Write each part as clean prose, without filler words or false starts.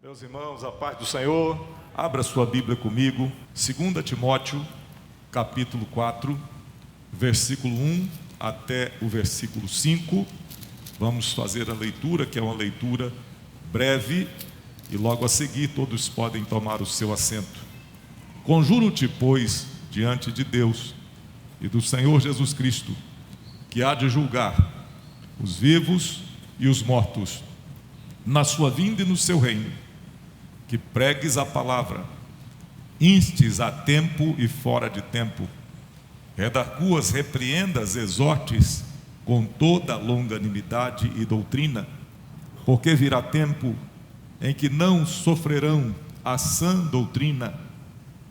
Meus irmãos, a paz do Senhor, abra sua Bíblia comigo, 2 Timóteo, capítulo 4, versículo 1 até o versículo 5. Vamos fazer a leitura, que é uma leitura breve, e logo a seguir todos podem tomar o seu assento. Conjuro-te, pois, diante de Deus e do Senhor Jesus Cristo, que há de julgar os vivos e os mortos, na sua vinda e no seu reino, que pregues a palavra, instes a tempo e fora de tempo, redarguas, repreendas, exortes com toda longanimidade e doutrina, porque virá tempo em que não sofrerão a sã doutrina,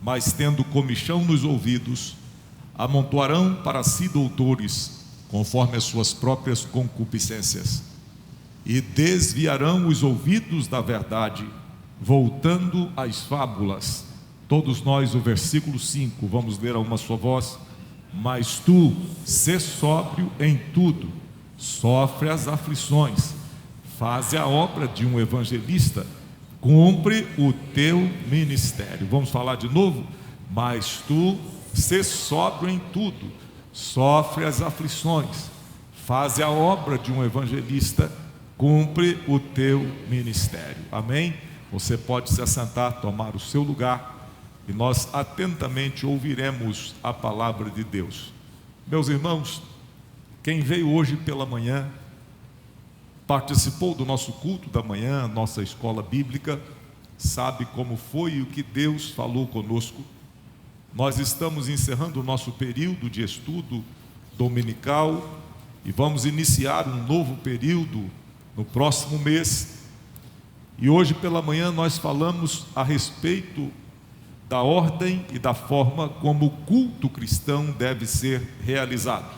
mas tendo comichão nos ouvidos, amontoarão para si doutores, conforme as suas próprias concupiscências, e desviarão os ouvidos da verdade, voltando às fábulas. Todos nós, o versículo 5, vamos ler a uma só voz. Mas tu, sê sóbrio em tudo, sofre as aflições, faze a obra de um evangelista, cumpre o teu ministério. Vamos falar de novo? Mas tu, sê sóbrio em tudo, sofre as aflições, faze a obra de um evangelista, cumpre o teu ministério. Amém? Você pode se assentar, tomar o seu lugar, e nós atentamente ouviremos a palavra de Deus. Meus irmãos, quem veio hoje pela manhã, participou do nosso culto da manhã, nossa escola bíblica, sabe como foi e o que Deus falou conosco. Nós estamos encerrando o nosso período de estudo dominical e vamos iniciar um novo período no próximo mês. E hoje pela manhã nós falamos a respeito da ordem e da forma como o culto cristão deve ser realizado.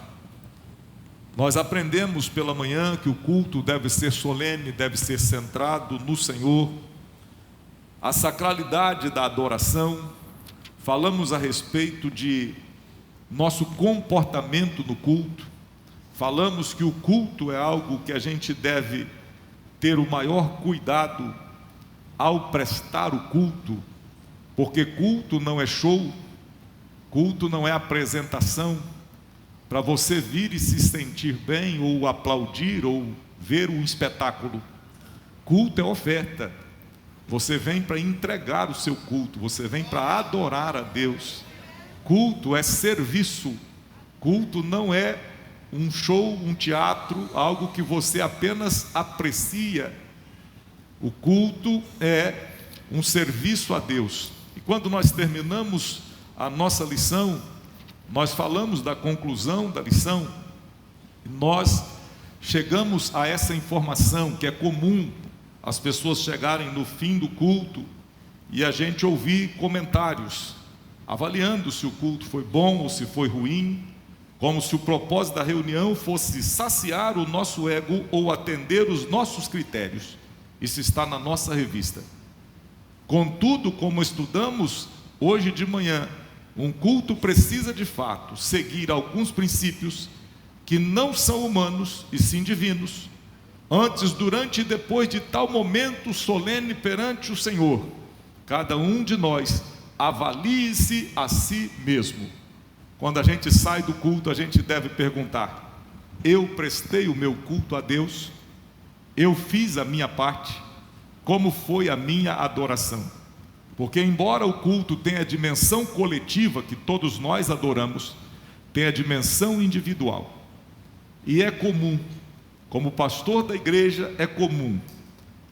Nós aprendemos pela manhã que o culto deve ser solene, deve ser centrado no Senhor, a sacralidade da adoração. Falamos a respeito de nosso comportamento no culto. Falamos que o culto é algo que a gente deve ter o maior cuidado ao prestar o culto, porque culto não é show, culto não é apresentação para você vir e se sentir bem, ou aplaudir, ou ver um espetáculo. Culto é oferta. Você vem para entregar o seu culto, você vem para adorar a Deus. Culto é serviço. Culto não é um show, um teatro, algo que você apenas aprecia. O culto é um serviço a Deus. E quando nós terminamos a nossa lição, nós falamos da conclusão da lição, nós chegamos a essa informação que é comum as pessoas chegarem no fim do culto e a gente ouvir comentários avaliando se o culto foi bom ou se foi ruim, como se o propósito da reunião fosse saciar o nosso ego ou atender os nossos critérios. Isso está na nossa revista. Contudo, como estudamos hoje de manhã, um culto precisa de fato seguir alguns princípios que não são humanos e sim divinos. Antes, durante e depois de tal momento solene perante o Senhor, cada um de nós avalie-se a si mesmo. Quando a gente sai do culto, a gente deve perguntar: eu prestei o meu culto a Deus? Eu fiz a minha parte? Como foi a minha adoração? Porque embora o culto tenha a dimensão coletiva, que todos nós adoramos, tem a dimensão individual. E é comum, como pastor da igreja, é comum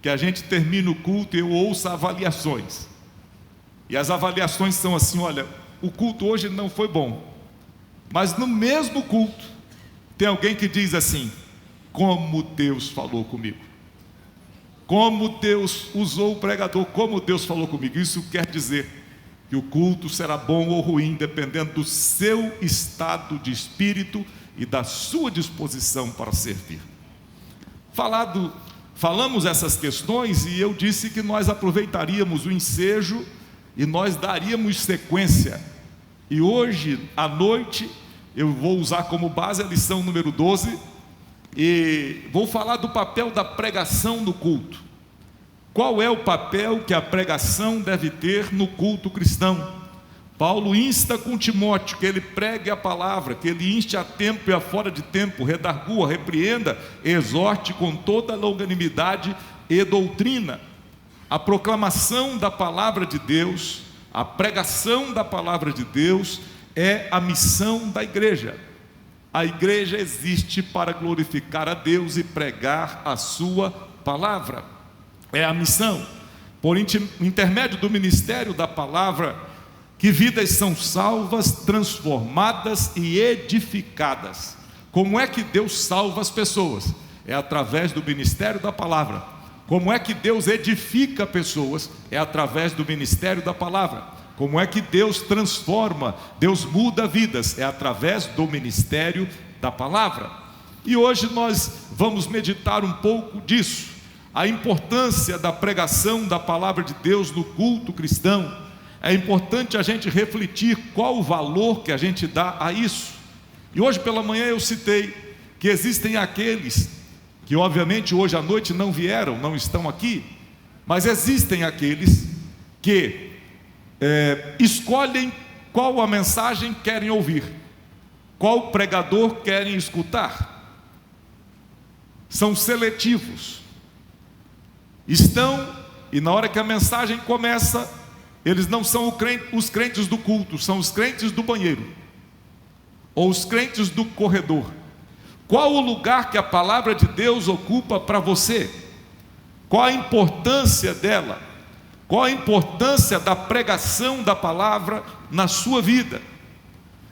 que a gente termine o culto e eu ouça avaliações. E as avaliações são assim: olha, o culto hoje não foi bom. Mas no mesmo culto, tem alguém que diz assim: como Deus falou comigo, como Deus usou o pregador, como Deus falou comigo. Isso quer dizer que o culto será bom ou ruim, dependendo do seu estado de espírito e da sua disposição para servir. Falamos essas questões e eu disse que nós aproveitaríamos o ensejo e nós daríamos sequência. E hoje à noite eu vou usar como base a lição número 12 e vou falar do papel da pregação no culto. qual é o papel que a pregação deve ter no culto cristão. Paulo insta com Timóteo que ele pregue a palavra, que ele inste a tempo e a fora de tempo, redargua, repreenda, exorte com toda longanimidade e doutrina. A proclamação da palavra de Deus, a pregação da palavra de Deus é a missão da igreja. A igreja existe para glorificar a Deus e pregar a sua palavra. É a missão. Por intermédio do ministério da palavra, que vidas são salvas, transformadas e edificadas. Como é que Deus salva as pessoas? É através do ministério da palavra. Como é que Deus edifica pessoas? É através do ministério da palavra. Como é que Deus transforma, Deus muda vidas? É através do ministério da palavra. E hoje nós vamos meditar um pouco disso, a importância da pregação da palavra de Deus no culto cristão. É importante a gente refletir qual o valor que a gente dá a isso. E hoje pela manhã eu citei que existem aqueles que obviamente hoje à noite não vieram, não estão aqui, mas existem aqueles que escolhem qual a mensagem querem ouvir, qual pregador querem escutar. São seletivos. E na hora que a mensagem começa, eles não são os crentes do culto, são os crentes do banheiro, ou os crentes do corredor. Qual o lugar que a palavra de Deus ocupa para você? Qual a importância dela? Qual a importância da pregação da palavra na sua vida?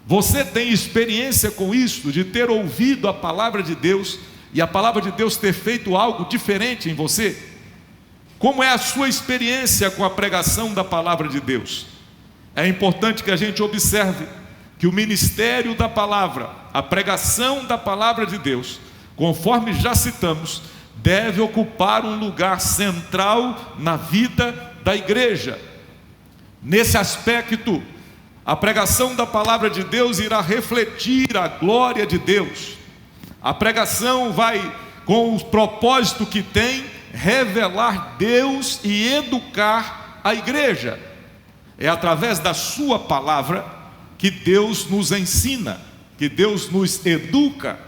Você tem experiência com isso, de ter ouvido a palavra de Deus e a palavra de Deus ter feito algo diferente em você? Como é a sua experiência com a pregação da palavra de Deus? É importante que a gente observe que o ministério da palavra, a pregação da palavra de Deus, conforme já citamos, deve ocupar um lugar central na vida da igreja. Nesse aspecto, a pregação da palavra de Deus irá refletir a glória de Deus. A pregação vai, com o propósito que tem, revelar Deus e educar a igreja. É através da sua palavra que Deus nos ensina, que Deus nos educa.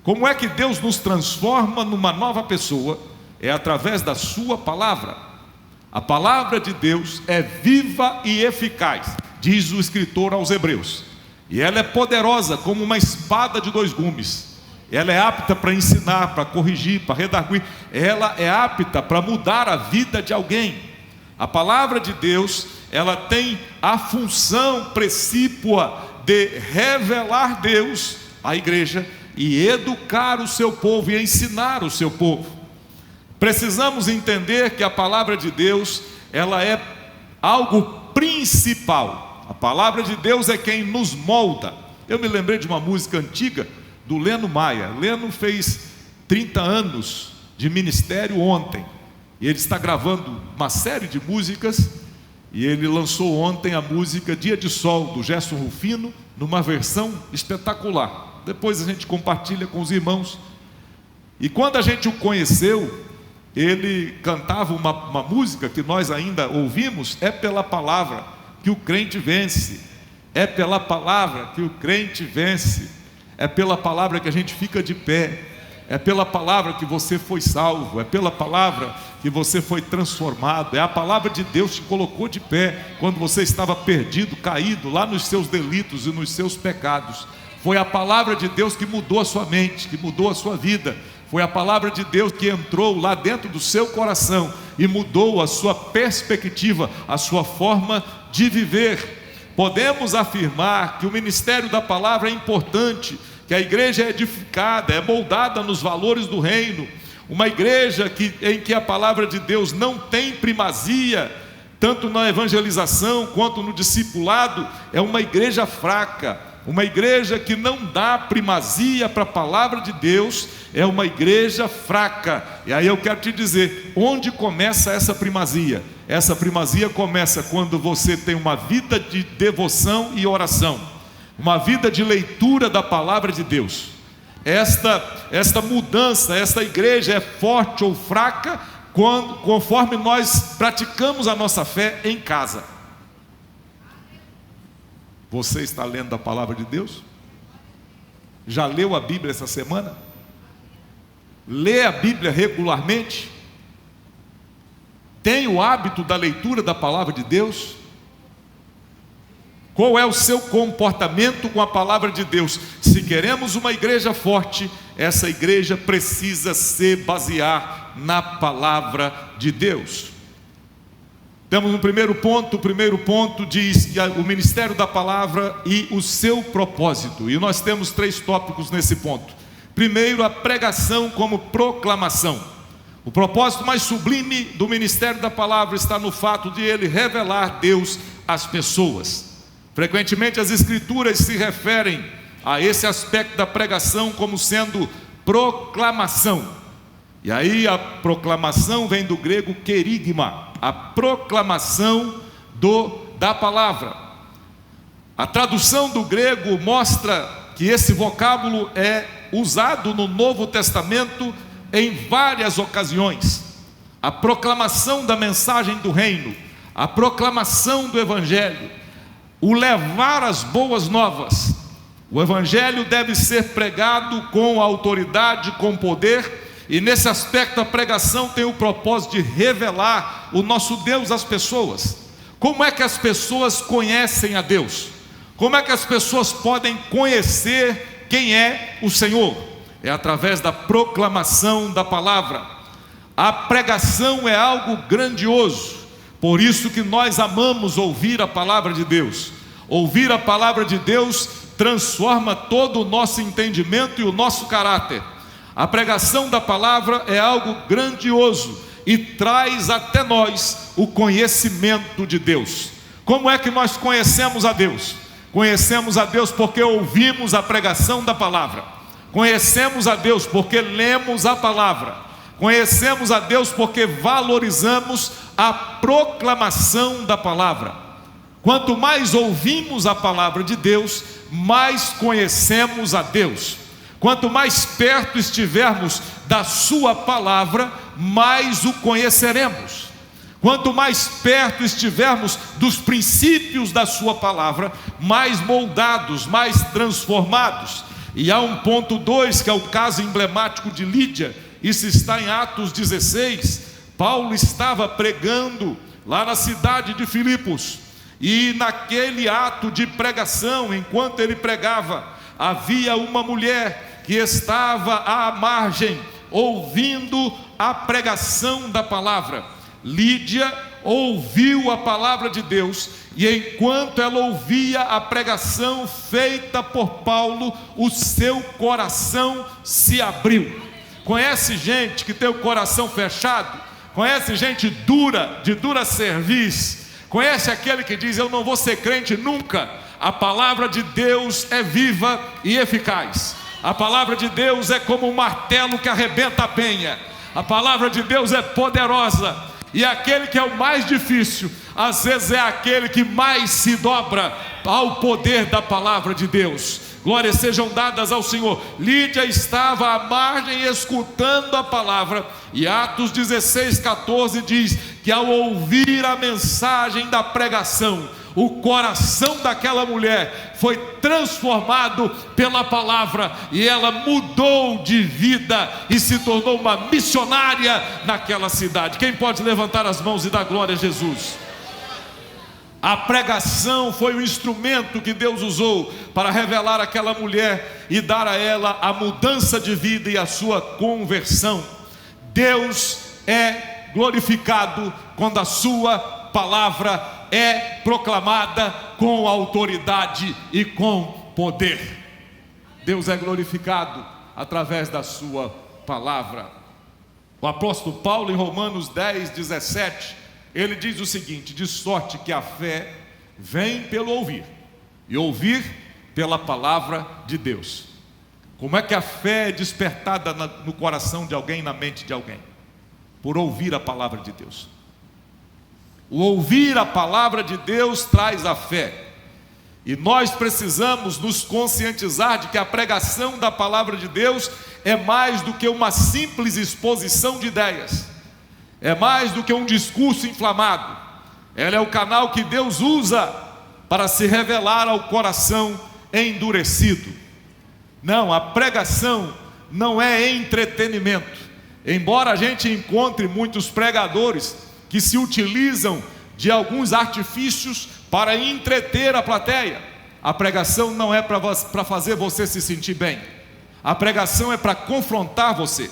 Como é que Deus nos transforma numa nova pessoa? É através da sua palavra. A palavra de Deus é viva e eficaz, diz o escritor aos Hebreus, e ela é poderosa como uma espada de dois gumes. Ela é apta para ensinar, para corrigir, para redarguir. Ela é apta para mudar a vida de alguém. A palavra de Deus, ela tem a função precípua de revelar Deus à igreja e educar o seu povo e ensinar o seu povo. Precisamos entender que a palavra de Deus, ela é algo principal. A palavra de Deus é quem nos molda. Eu me lembrei de uma música antiga do Leno Maia. Leno fez 30 anos de ministério ontem, e ele está gravando uma série de músicas, e ele lançou ontem a música Dia de Sol, do Gerson Rufino, numa versão espetacular. Depois a gente compartilha com os irmãos. E quando a gente o conheceu, ele cantava uma música que nós ainda ouvimos: é pela palavra que o crente vence, é pela palavra que o crente vence, é pela palavra que a gente fica de pé, é pela palavra que você foi salvo, é pela palavra que você foi transformado. É a palavra de Deus que te colocou de pé quando você estava perdido, caído lá nos seus delitos e nos seus pecados. Foi a palavra de Deus que mudou a sua mente, que mudou a sua vida. Foi a palavra de Deus que entrou lá dentro do seu coração e mudou a sua perspectiva, a sua forma de viver. Podemos afirmar que o ministério da palavra é importante, que a igreja é edificada, é moldada nos valores do reino. Uma igreja em que a palavra de Deus não tem primazia, tanto na evangelização quanto no discipulado, é uma igreja fraca. Uma igreja que não dá primazia para a palavra de Deus é uma igreja fraca. E aí eu quero te dizer, onde começa essa primazia? Essa primazia começa quando você tem uma vida de devoção e oração, uma vida de leitura da palavra de Deus. Esta mudança, esta igreja é forte ou fraca conforme nós praticamos a nossa fé em casa. Você está lendo a palavra de Deus? Já leu a Bíblia essa semana? Lê a Bíblia regularmente? Tem o hábito da leitura da palavra de Deus? Qual é o seu comportamento com a palavra de Deus? Se queremos uma igreja forte, essa igreja precisa se basear na palavra de Deus. Temos o primeiro ponto diz que o ministério da palavra e o seu propósito. E nós temos 3 tópicos nesse ponto. Primeiro, a pregação como proclamação. O propósito mais sublime do ministério da palavra está no fato de ele revelar Deus às pessoas. Frequentemente as escrituras se referem a esse aspecto da pregação como sendo proclamação. E aí a proclamação vem do grego querigma, a proclamação da palavra. A tradução do grego mostra que esse vocábulo é usado no Novo Testamento em várias ocasiões. A proclamação da mensagem do reino, a proclamação do evangelho, o levar as boas novas. O evangelho deve ser pregado com autoridade, com poder, e nesse aspecto a pregação tem o propósito de revelar o nosso Deus às pessoas. Como é que as pessoas conhecem a Deus? Como é que as pessoas podem conhecer quem é o Senhor? É através da proclamação da palavra. A pregação é algo grandioso, por isso que nós amamos ouvir a palavra de Deus. Ouvir a palavra de Deus transforma todo o nosso entendimento e o nosso caráter. A pregação da palavra é algo grandioso e traz até nós o conhecimento de Deus. Como é que nós conhecemos a Deus? Conhecemos a Deus porque ouvimos a pregação da palavra. Conhecemos a Deus porque lemos a palavra. Conhecemos a Deus porque valorizamos a proclamação da palavra. Quanto mais ouvimos a palavra de Deus, mais conhecemos a Deus. Quanto mais perto estivermos da sua palavra, mais o conheceremos. Quanto mais perto estivermos dos princípios da sua palavra, mais moldados, mais transformados. E há um ponto 2, que é o caso emblemático de Lídia. Isso está em Atos 16. Paulo estava pregando lá na cidade de Filipos. E naquele ato de pregação, enquanto ele pregava, havia uma mulher que estava à margem, ouvindo a pregação da palavra. Lídia ouviu a palavra de Deus, e enquanto ela ouvia a pregação feita por Paulo, o seu coração se abriu. Conhece gente que tem o coração fechado? Conhece gente dura, de dura cerviz? Conhece aquele que diz: eu não vou ser crente nunca? A palavra de Deus é viva e eficaz. A palavra de Deus é como um martelo que arrebenta a penha. A palavra de Deus é poderosa. E aquele que é o mais difícil, às vezes é aquele que mais se dobra ao poder da palavra de Deus. Glórias sejam dadas ao Senhor. Lídia estava à margem escutando a palavra. E Atos 16:14 diz que ao ouvir a mensagem da pregação, o coração daquela mulher foi transformado pela palavra, e ela mudou de vida e se tornou uma missionária naquela cidade. Quem pode levantar as mãos e dar glória a Jesus? A pregação foi o instrumento que Deus usou para revelar aquela mulher e dar a ela a mudança de vida e a sua conversão. Deus é glorificado quando a sua palavra é proclamada com autoridade e com poder. Deus é glorificado através da sua palavra. O apóstolo Paulo, em Romanos 10:17, ele diz o seguinte: de sorte que a fé vem pelo ouvir, e ouvir pela palavra de Deus. Como é que a fé é despertada no coração de alguém, na mente de alguém? Por ouvir a palavra de Deus. O ouvir a palavra de Deus traz a fé. E nós precisamos nos conscientizar de que a pregação da palavra de Deus é mais do que uma simples exposição de ideias. é mais do que um discurso inflamado. Ela é o canal que Deus usa para se revelar ao coração endurecido. Não, a pregação não é entretenimento. Embora a gente encontre muitos pregadores que se utilizam de alguns artifícios para entreter a plateia, a pregação não é para fazer você se sentir bem. A pregação é para confrontar você.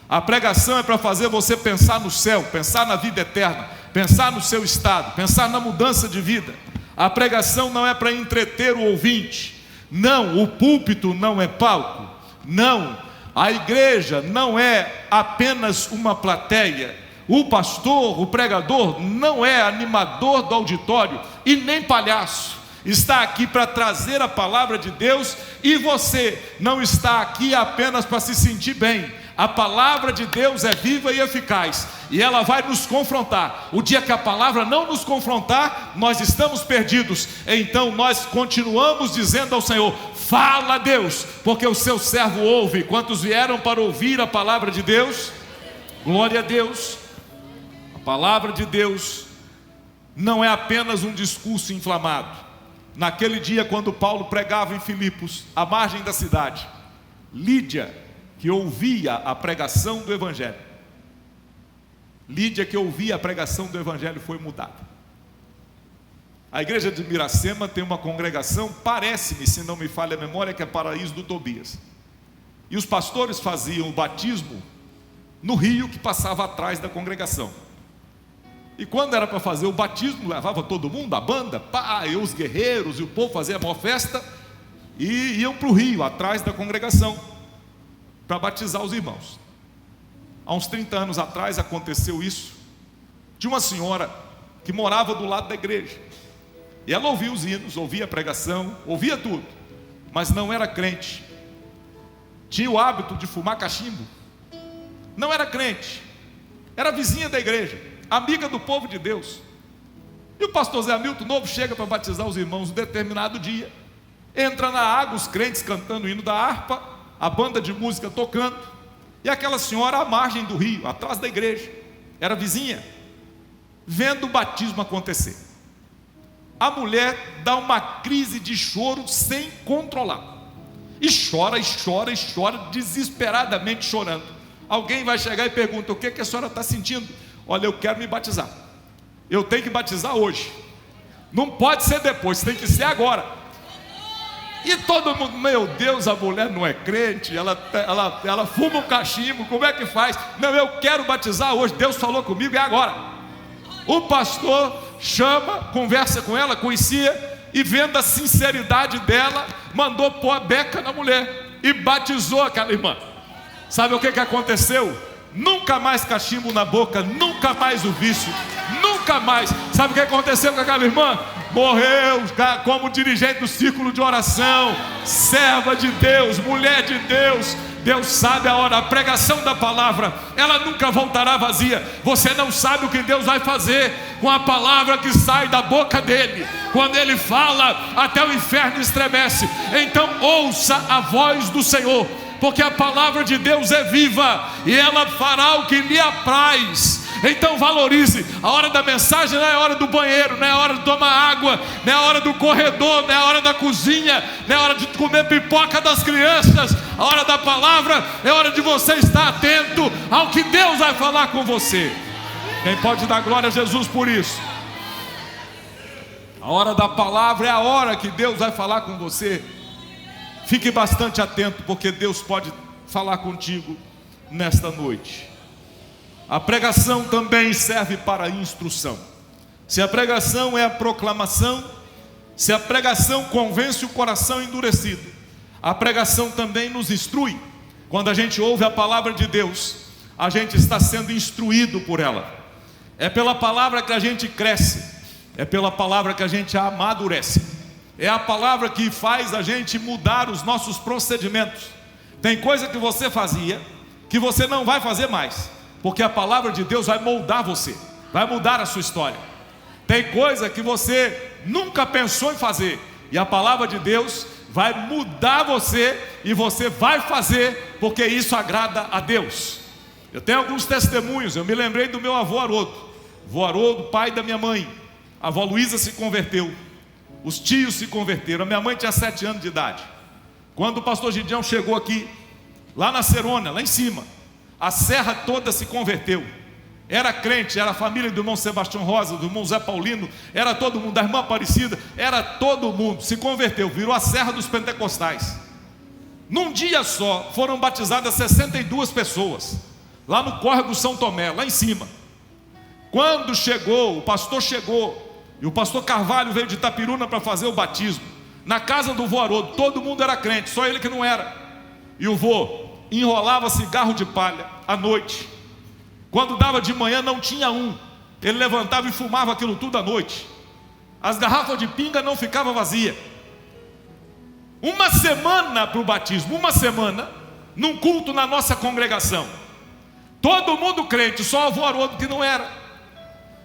A pregação é para fazer você pensar no céu, pensar na vida eterna, pensar no seu estado, pensar na mudança de vida. A pregação não é para entreter o ouvinte. Não, o púlpito não é palco. Não, a igreja não é apenas uma plateia. O pastor, o pregador, não é animador do auditório e nem palhaço. Está aqui para trazer a palavra de Deus, e você não está aqui apenas para se sentir bem. A palavra de Deus é viva e eficaz, e ela vai nos confrontar. O dia que a palavra não nos confrontar, nós estamos perdidos. Então nós continuamos dizendo ao Senhor: fala, Deus, porque o seu servo ouve. Quantos vieram para ouvir a palavra de Deus? Glória a Deus. A palavra de Deus não é apenas um discurso inflamado. Naquele dia, quando Paulo pregava em Filipos, à margem da cidade, Lídia, que ouvia a pregação do Evangelho, foi mudada. A igreja de Miracema tem uma congregação, parece-me, se não me falha a memória, que é Paraíso do Tobias. E os pastores faziam o batismo no rio que passava atrás da congregação. E quando era para fazer o batismo, levava todo mundo, a banda, e os guerreiros, e o povo fazia a maior festa, e iam para o rio, atrás da congregação, para batizar os irmãos. Há uns 30 anos atrás aconteceu isso, de uma senhora que morava do lado da igreja, e ela ouvia os hinos, ouvia a pregação, ouvia tudo, mas não era crente, tinha o hábito de fumar cachimbo, não era crente, era vizinha da igreja, amiga do povo de Deus. E o pastor Zé Hamilton Novo chega para batizar os irmãos um determinado dia, entra na água, os crentes cantando o hino da harpa, a banda de música tocando, e aquela senhora à margem do rio, atrás da igreja, era vizinha, vendo o batismo acontecer. A mulher dá uma crise de choro sem controlar, e chora, desesperadamente chorando. Alguém vai chegar e pergunta: o que a senhora está sentindo? Olha, eu quero me batizar, eu tenho que batizar hoje, não pode ser depois, tem que ser agora. E todo mundo: meu Deus, a mulher não é crente, ela fuma um cachimbo, como é que faz? Não, eu quero batizar hoje, Deus falou comigo, é agora. O pastor chama, conversa com ela, conhecia, e vendo a sinceridade dela, mandou pôr a beca na mulher e batizou aquela irmã. Sabe o que aconteceu? Nunca mais cachimbo na boca, nunca mais o vício, nunca mais. Sabe o que aconteceu com aquela irmã? Morreu como dirigente do círculo de oração, serva de Deus, mulher de Deus. Deus sabe a hora. A pregação da palavra, ela nunca voltará vazia. Você não sabe o que Deus vai fazer com a palavra que sai da boca dele. Quando ele fala, até o inferno estremece. Então ouça a voz do Senhor, porque a palavra de Deus é viva e ela fará o que lhe apraz. Então valorize. A hora da mensagem não é a hora do banheiro, não é a hora de tomar água, não é a hora do corredor, não é a hora da cozinha, não é a hora de comer pipoca das crianças. A hora da palavra é a hora de você estar atento ao que Deus vai falar com você. Quem pode dar glória a Jesus por isso? A hora da palavra é a hora que Deus vai falar com você. Fique bastante atento, porque Deus pode falar contigo nesta noite. A pregação também serve para instrução. Se a pregação é a proclamação, se a pregação convence o coração endurecido, a pregação também nos instrui. Quando a gente ouve a palavra de Deus, a gente está sendo instruído por ela. É pela palavra que a gente cresce, é pela palavra que a gente amadurece. É a palavra que faz a gente mudar os nossos procedimentos. Tem coisa que você fazia, que você não vai fazer mais, porque a palavra de Deus vai moldar você, vai mudar a sua história. Tem coisa que você nunca pensou em fazer, e a palavra de Deus vai mudar você, e você vai fazer, porque isso agrada a Deus. Eu tenho alguns testemunhos. Eu me lembrei do meu avô Haroldo. Avô Haroldo, pai da minha mãe. A avó Luísa se converteu. Os tios se converteram. A minha mãe tinha 7 anos de idade. Quando o pastor Gideão chegou aqui, lá na Serônia, lá em cima, a serra toda se converteu. Era crente, era a família do irmão Sebastião Rosa, do irmão Zé Paulino, era todo mundo, da irmã Aparecida, era todo mundo, se converteu, virou a serra dos pentecostais. Num dia só, foram batizadas 62 pessoas, lá no córrego São Tomé, lá em cima. Quando chegou, o pastor chegou, e o pastor Carvalho veio de Itapiruna para fazer o batismo, na casa do vô Haroldo, todo mundo era crente, só ele que não era. E o vô enrolava cigarro de palha à noite. Quando dava de manhã não tinha um. Ele levantava e fumava aquilo tudo à noite. As garrafas de pinga não ficavam vazias. Uma semana para o batismo, uma semana, num culto na nossa congregação. Todo mundo crente, só o avô Haroldo que não era.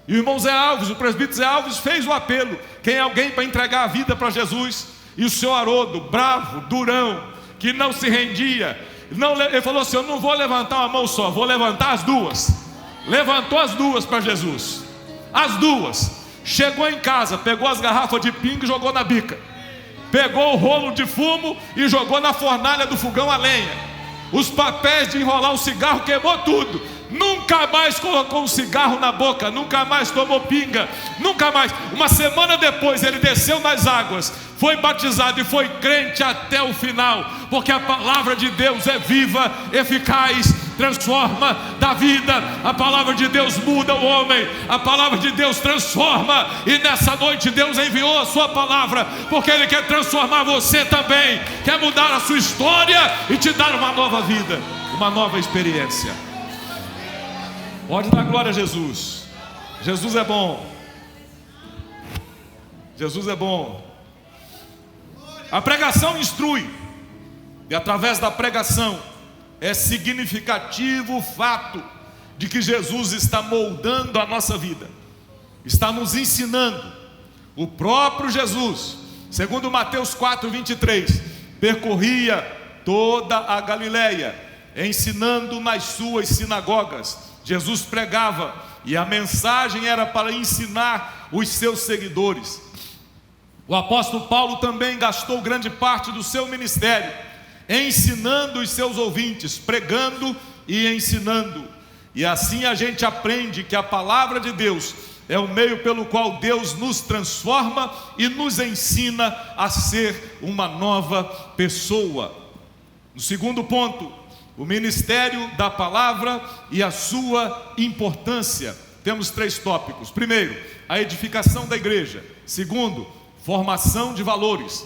E o irmão Zé Alves, o presbítero Zé Alves, fez o apelo. Quem é alguém para entregar a vida para Jesus? E o senhor Haroldo, bravo, durão, que não se rendia. Não, ele falou assim: eu não vou levantar uma mão só, vou levantar as duas. Levantou as duas para Jesus. As duas. Chegou em casa, pegou as garrafas de pinga e jogou na bica. Pegou o rolo de fumo e jogou na fornalha do fogão a lenha. Os papéis de enrolar o cigarro queimou tudo. Nunca mais colocou um cigarro na boca, nunca mais tomou pinga, nunca mais. Uma semana depois ele desceu nas águas, foi batizado e foi crente até o final, porque a palavra de Deus é viva, eficaz, transforma, dá vida. A palavra de Deus muda o homem, a palavra de Deus transforma. E nessa noite Deus enviou a sua palavra, porque Ele quer transformar você também, quer mudar a sua história e te dar uma nova vida, uma nova experiência. Pode dar glória a Jesus. Jesus é bom. Jesus é bom. A pregação instrui, e através da pregação é significativo o fato de que Jesus está moldando a nossa vida, está nos ensinando. O próprio Jesus, segundo Mateus 4:23, percorria toda a Galileia, ensinando nas suas sinagogas. Jesus pregava, e a mensagem era para ensinar os seus seguidores. O apóstolo Paulo também gastou grande parte do seu ministério ensinando os seus ouvintes, pregando e ensinando. E assim a gente aprende que a palavra de Deus é o meio pelo qual Deus nos transforma e nos ensina a ser uma nova pessoa. No segundo ponto, o ministério da palavra e a sua importância. Temos 3 tópicos. Primeiro, a edificação da igreja. Segundo, formação de valores.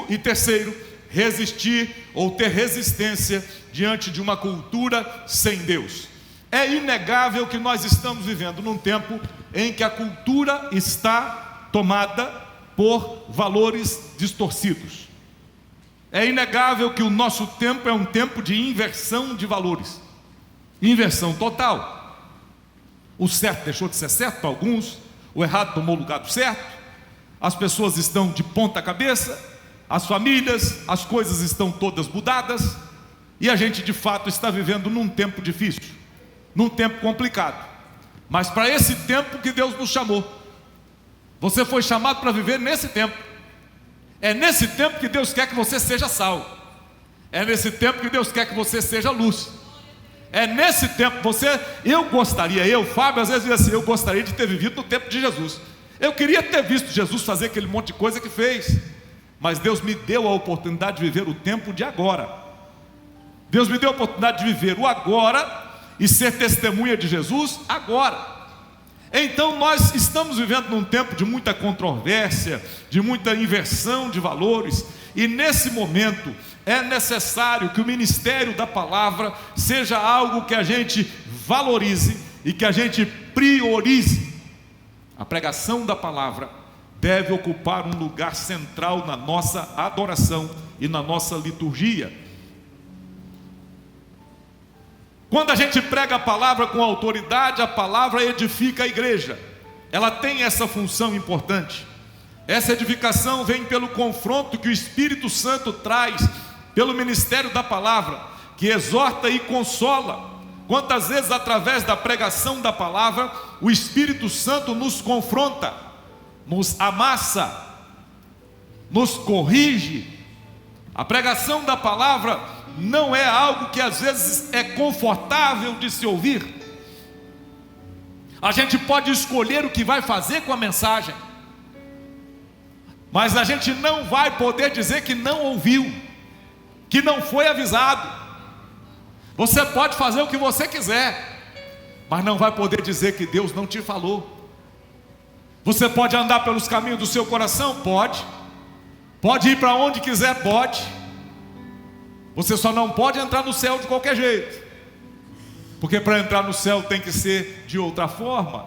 E terceiro, resistir ou ter resistência diante de uma cultura sem Deus. É inegável que nós estamos vivendo num tempo em que a cultura está tomada por valores distorcidos. É inegável que o nosso tempo é um tempo de inversão de valores. Inversão total. O certo deixou de ser certo para alguns, o errado tomou o lugar do certo, as pessoas estão de ponta cabeça, as famílias, as coisas estão todas mudadas, e a gente de fato está vivendo num tempo difícil, num tempo complicado. Mas para esse tempo que Deus nos chamou, você foi chamado para viver nesse tempo. É nesse tempo que Deus quer que você seja sal. É nesse tempo que Deus quer que você seja luz. É nesse tempo Fábio, às vezes diz assim: eu gostaria de ter vivido no tempo de Jesus. Eu queria ter visto Jesus fazer aquele monte de coisa que fez. Mas Deus me deu a oportunidade de viver o tempo de agora. Deus me deu a oportunidade de viver o agora e ser testemunha de Jesus agora. Então nós estamos vivendo num tempo de muita controvérsia, de muita inversão de valores, e nesse momento é necessário que o ministério da palavra seja algo que a gente valorize e que a gente priorize. A pregação da palavra deve ocupar um lugar central na nossa adoração e na nossa liturgia. Quando a gente prega a palavra com autoridade, a palavra edifica a igreja. Ela tem essa função importante. Essa edificação vem pelo confronto que o Espírito Santo traz pelo ministério da palavra, que exorta e consola Quantas vezes, através da pregação da palavra, o Espírito Santo nos confronta, nos amassa, nos corrige. A pregação da palavra não é algo que às vezes é confortável de se ouvir. A gente pode escolher o que vai fazer com a mensagem, mas a gente não vai poder dizer que não ouviu, que não foi avisado. Você pode fazer o que você quiser, mas não vai poder dizer que Deus não te falou. Você pode andar pelos caminhos do seu coração? Pode. Pode ir para onde quiser? Pode. Você só não pode entrar no céu de qualquer jeito, porque para entrar no céu tem que ser de outra forma.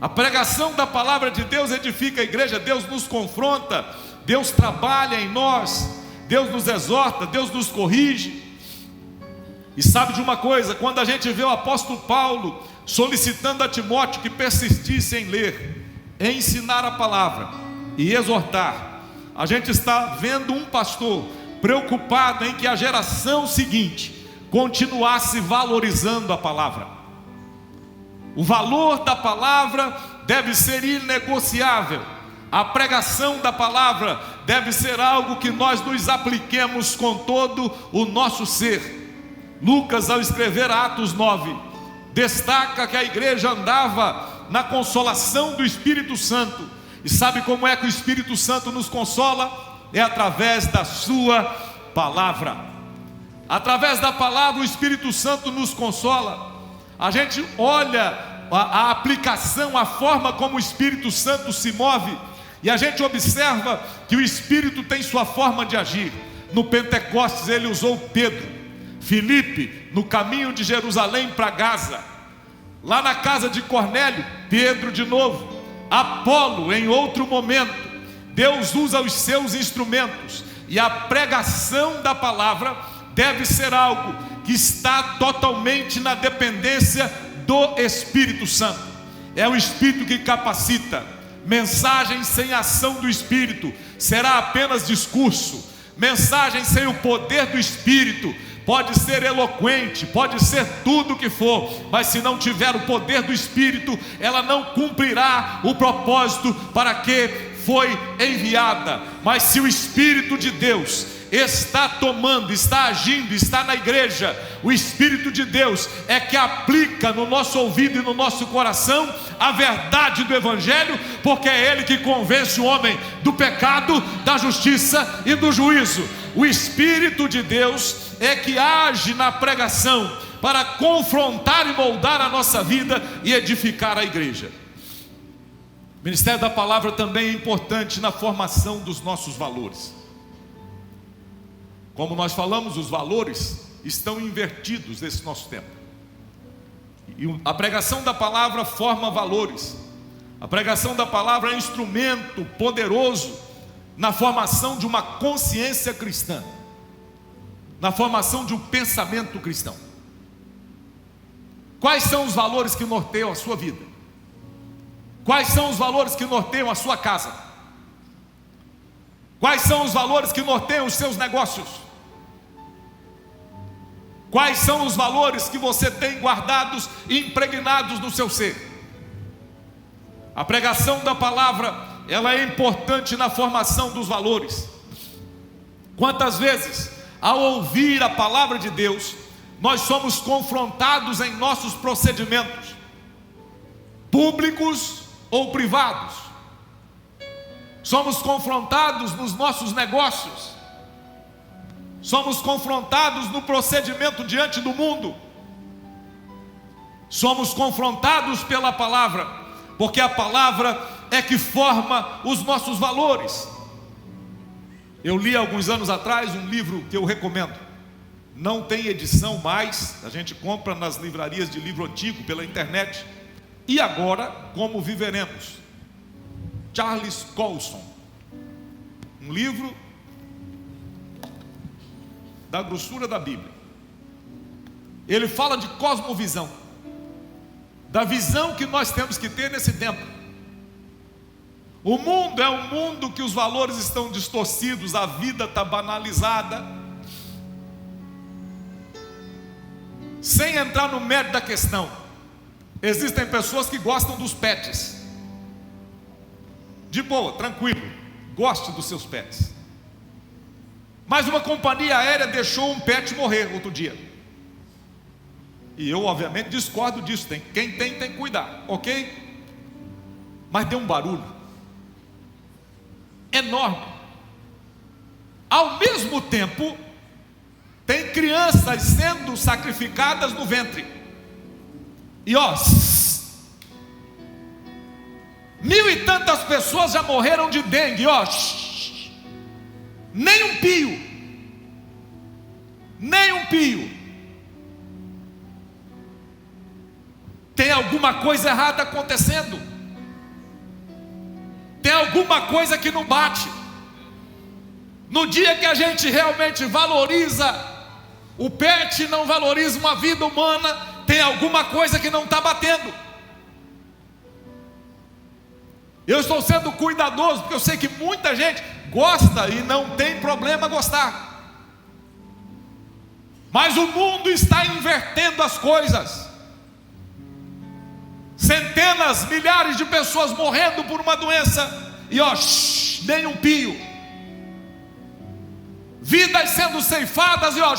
A pregação da palavra de Deus edifica a igreja. Deus nos confronta, Deus trabalha em nós, Deus nos exorta, Deus nos corrige. E sabe de uma coisa, quando a gente vê o apóstolo Paulo solicitando a Timóteo que persistisse em ler, em ensinar a palavra e exortar, a gente está vendo um pastor preocupado em que a geração seguinte continuasse valorizando a palavra. O valor da palavra deve ser inegociável. A pregação da palavra deve ser algo que nós nos apliquemos com todo o nosso ser. Lucas, ao escrever Atos 9, destaca que a igreja andava na consolação do Espírito Santo. E sabe como é que o Espírito Santo nos consola? É através da sua palavra. Através da palavra o Espírito Santo nos consola. A gente olha a aplicação, a forma como o Espírito Santo se move, e a gente observa que o Espírito tem sua forma de agir. No Pentecostes ele usou Pedro, Filipe no caminho de Jerusalém para Gaza, lá na casa de Cornélio, Pedro de novo, Apolo em outro momento. Deus usa os seus instrumentos, e a pregação da palavra deve ser algo que está totalmente na dependência do Espírito Santo. É o Espírito que capacita. Mensagem sem ação do Espírito será apenas discurso. Mensagem sem o poder do Espírito pode ser eloquente, pode ser tudo o que for, mas se não tiver o poder do Espírito, ela não cumprirá o propósito para que foi enviada. Mas se o Espírito de Deus está tomando, está agindo, está na igreja, o Espírito de Deus é que aplica no nosso ouvido e no nosso coração a verdade do Evangelho, porque é Ele que convence o homem do pecado, da justiça e do juízo. O Espírito de Deus é que age na pregação para confrontar e moldar a nossa vida e edificar a igreja. O ministério da palavra também é importante na formação dos nossos valores. Como nós falamos, os valores estão invertidos nesse nosso tempo. E a pregação da palavra forma valores. A pregação da palavra é instrumento poderoso na formação de uma consciência cristã, na formação de um pensamento cristão. Quais são os valores que norteiam a sua vida? Quais são os valores que norteiam a sua casa? Quais são os valores que norteiam os seus negócios? Quais são os valores que você tem guardados e impregnados no seu ser? A pregação da palavra, ela é importante na formação dos valores. Quantas vezes, ao ouvir a palavra de Deus, nós somos confrontados em nossos procedimentos, públicos ou privados. Somos confrontados nos nossos negócios, somos confrontados no procedimento diante do mundo, somos confrontados pela palavra, porque a palavra é que forma os nossos valores. Eu li alguns anos atrás um livro que eu recomendo, não tem edição mais, a gente compra nas livrarias de livro antigo pela internet. E agora, como viveremos? Charles Colson, um livro da grossura da Bíblia. Ele fala de cosmovisão, da visão que nós temos que ter nesse tempo. O mundo é um mundo que os valores estão distorcidos, a vida está banalizada. sem entrar no mérito da questão, existem pessoas que gostam dos pets. De boa, tranquilo, goste dos seus pets. Mas uma companhia aérea deixou um pet morrer outro dia. E eu obviamente discordo disso. Quem tem que cuidar, ok? Mas deu um barulho enorme. Ao mesmo tempo, tem crianças sendo sacrificadas no ventre. E ó, 1000 e tantas pessoas já morreram de dengue, ó. Nem um pio. Nem um pio. Tem alguma coisa errada acontecendo. Tem alguma coisa que não bate. No dia que a gente realmente valoriza o pet, não valoriza uma vida humana, tem alguma coisa que não está batendo. Eu estou sendo cuidadoso, porque eu sei que muita gente gosta e não tem problema gostar. Mas o mundo está invertendo as coisas. Centenas, milhares de pessoas morrendo por uma doença, e ó, nem um pio. Vidas sendo ceifadas, e ó,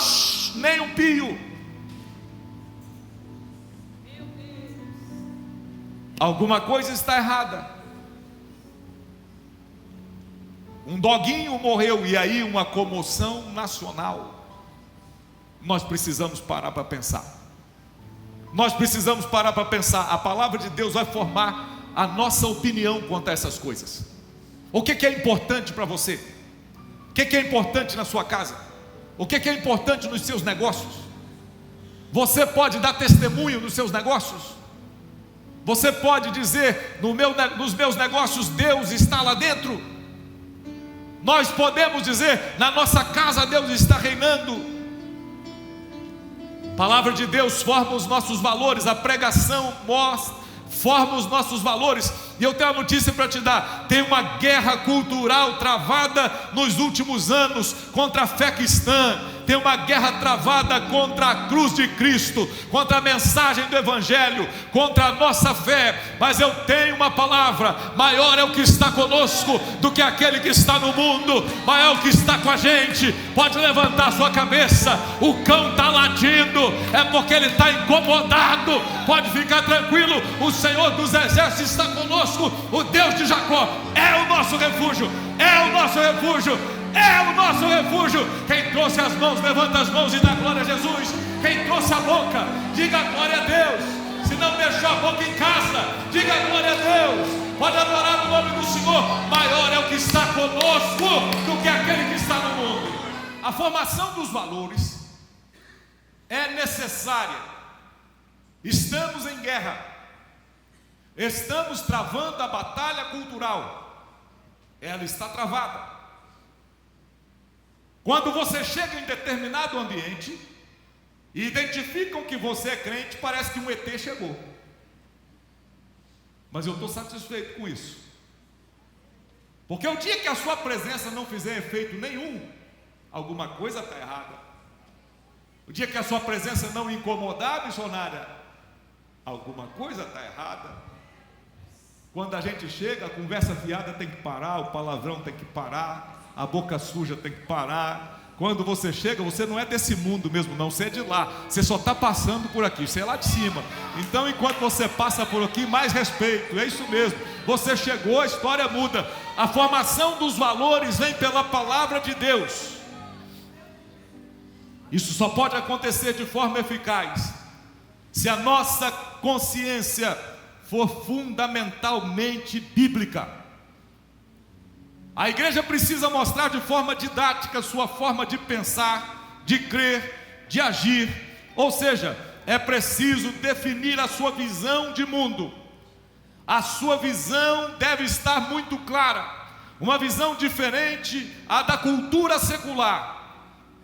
nem um pio. Alguma coisa está errada. Um doguinho morreu, e aí uma comoção nacional. Nós precisamos parar para pensar. Nós precisamos parar para pensar. A palavra de Deus vai formar a nossa opinião quanto a essas coisas. O que é importante para você? O que é importante na sua casa? O que é importante nos seus negócios? Você pode dar testemunho nos seus negócios? Você pode dizer, nos meus negócios Deus está lá dentro? Nós podemos dizer, na nossa casa Deus está reinando. A palavra de Deus forma os nossos valores, a pregação forma os nossos valores. E eu tenho uma notícia para te dar: tem uma guerra cultural travada nos últimos anos contra a fé cristã. Tem uma guerra travada contra a cruz de Cristo, contra a mensagem do Evangelho, contra a nossa fé. Mas eu tenho uma palavra: maior é o que está conosco do que aquele que está no mundo. Maior é o que está com a gente. Pode levantar sua cabeça. O cão está latindo, é porque ele está incomodado. Pode ficar tranquilo, o Senhor dos Exércitos está conosco. O Deus de Jacó é o nosso refúgio. É o nosso refúgio. É o nosso refúgio. Quem trouxe as mãos, levanta as mãos e dá glória a Jesus. Quem trouxe a boca, diga glória a Deus. Se não deixou a boca em casa, diga glória a Deus. Pode adorar o nome do Senhor. Maior é o que está conosco do que aquele que está no mundo. A formação dos valores é necessária. Estamos em guerra. Estamos travando a batalha cultural. Ela está travada. Quando você chega em determinado ambiente e identificam que você é crente, parece que um ET chegou. Mas eu estou satisfeito com isso. Porque o dia que a sua presença não fizer efeito nenhum, alguma coisa está errada. O dia que a sua presença não incomodar a missionária, alguma coisa está errada. Quando a gente chega, a conversa fiada tem que parar, o palavrão tem que parar, a boca suja tem que parar. Quando você chega, você não é desse mundo mesmo não, você é de lá. Você só está passando por aqui, você é lá de cima. Então enquanto você passa por aqui, mais respeito, é isso mesmo. Você chegou, a história muda. A formação dos valores vem pela palavra de Deus. Isso só pode acontecer de forma eficaz se a nossa consciência for fundamentalmente bíblica. A igreja precisa mostrar de forma didática sua forma de pensar, de crer, de agir. Ou seja, é preciso definir a sua visão de mundo. A sua visão deve estar muito clara. Uma visão diferente à da cultura secular.